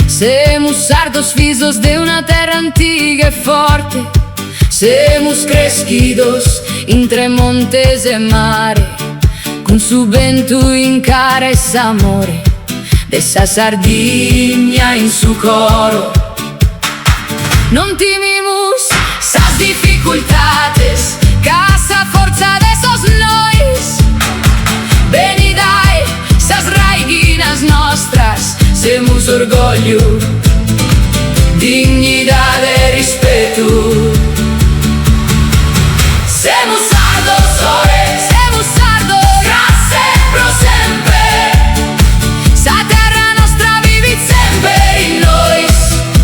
Semos sardos visos de una terra antiga e forte. Semos crescidos entre montes e mare, con su vento in cara esse amore dessa sardinha em su coro. Non timimos sas dificultades, casa forza de sos nois. Benidai sas raiguinas nostras, semos orgulho, dignidade e respeto. Semos sardos, ore, semos sardos, grazie pro sempre. Sa terra nostra vivit sempre in noi,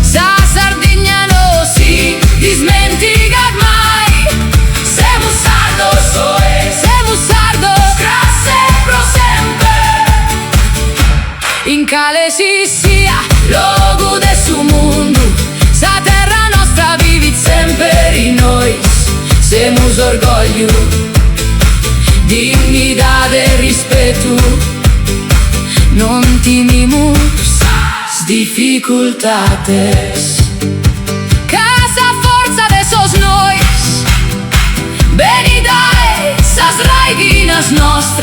sa Sardegna non si dimenticat mai. Semos sardos, ore, semos sardos, grazie pro sempre. In cale si sia logo de su mundo, sa terra nostra vivit sempre in noi. Semos orgulho, dignidade e respeto. Non timimos as dificultades, casa forza de sos nois. Benidai sas raiguinas nostras,